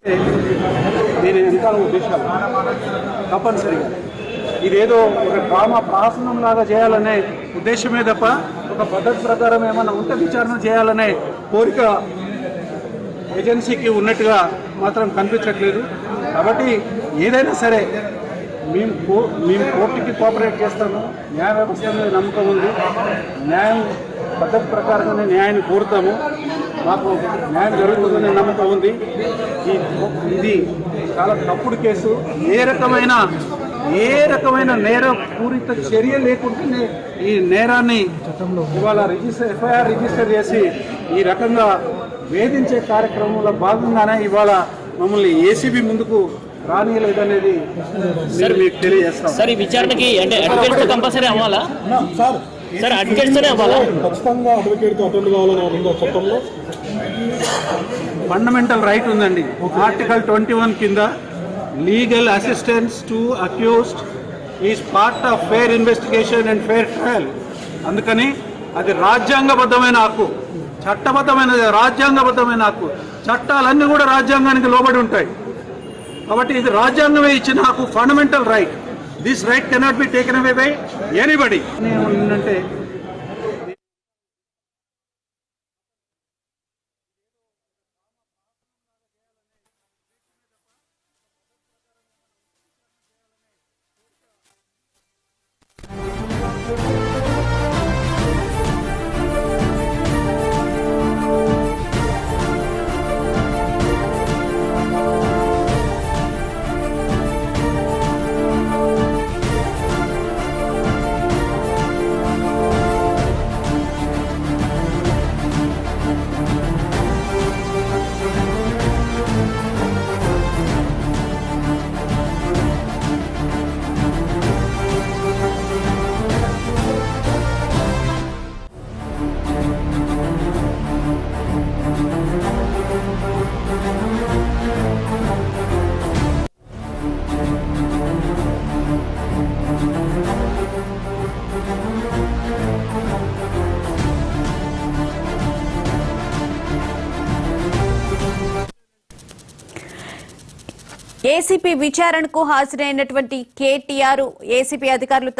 దీని వెనకాల ఉద్దేశాలు తప్పనిసరిగా ఇదేదో ఒక డ్రామా ప్రాసనం లాగా చేయాలనే ఉద్దేశమే తప్ప ఒక పద్ధతి ప్రకారం ఏమైనా ఉంటే విచారణ చేయాలనే కోరిక ఏజెన్సీకి ఉన్నట్టుగా మాత్రం కనిపించట్లేదు. కాబట్టి ఏదైనా సరే మేము కోర్టుకి కోఆపరేట్ చేస్తాము. న్యాయ వ్యవస్థ మీద నమ్మకం ఉంది. న్యాయం పద్ధతి ప్రకారంగానే న్యాయాన్ని కోరుతాము. మాకు న్యాయం జరుగుతుందనే నమ్మకం ఉంది. ఇది చాలా తప్పుడు కేసు. ఏ రకమైన నేరపూరిత చర్య లేకుండానే ఈ నేరాన్ని ఇవాళ ఎఫ్ఐఆర్ రిజిస్టర్ చేసి ఈ రకంగా వేధించే కార్యక్రమంలో భాగంగానే ఇవాళ మమ్మల్ని ఏసీబీ ముందుకు రానియలేదనేది మీకు తెలియజేస్తాం. సార్, ఈ విచారణకి అంటే అడ్వకేట్స్ కంపల్సరీ అవ్వాలా? సార్, అడ్వకేట్స్తోనే అవ్వాలా? ఖచ్చితంగా అడ్వకేట్తో అటెండ్ కావాలని ఉందో చట్టంలో ఫండమెంటల్ రైట్ ఉందండి. ఆర్టికల్ 21 కింద legal assistance to accused is part of fair investigation and fair trial. అందుకని అది రాజ్యాంగబద్ధమైన హక్కు, చట్టబద్ధమైనది, రాజ్యాంగబద్ధమైన హక్కు. చట్టాలన్నీ కూడా రాజ్యాంగానికి లోబడి ఉంటాయి. కాబట్టి ఇది రాజ్యాంగమే ఇచ్చిన హక్కు, fundamental right. This right cannot be taken away by anybody. అంటే ఏసీపీ విచారణకు హాజరైనటువంటి కేటీఆర్ ఏసీపీ అధికారులు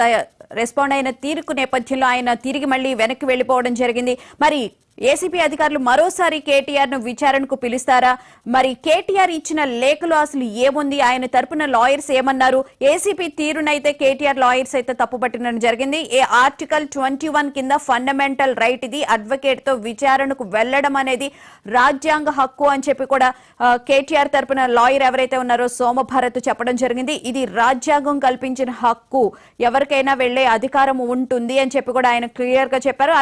రెస్పాండ్ అయిన తీరుకు నేపథ్యంలో ఆయన తిరిగి మళ్లీ వెనక్కి వెళ్లిపోవడం జరిగింది. మరి ఏసీపీ అధికారులు మరోసారి కేటీఆర్ ను విచారణకు పిలుస్తారా? మరి కేటీఆర్ ఇచ్చిన లేఖలో అసలు ఏముంది? ఆయన తరపున లాయర్స్ ఏమన్నారు? ఏసీపీ తీరునైతే కేటీఆర్ లాయర్స్ అయితే తప్పుపట్టడం జరిగింది. ఆర్టికల్ 21 కింద ఫండమెంటల్ రైట్ ఇది. అడ్వకేట్ తో విచారణకు వెళ్లడం అనేది రాజ్యాంగ హక్కు అని చెప్పి కూడా కేటీఆర్ తరపున లాయర్ ఎవరైతే ఉన్నారో సోమభారత్ చెప్పడం జరిగింది. ఇది రాజ్యాంగం కల్పించిన హక్కు, ఎవరికైనా వెళ్లే అధికారం ఉంటుంది అని చెప్పి కూడా ఆయన క్లియర్ గా చెప్పారు.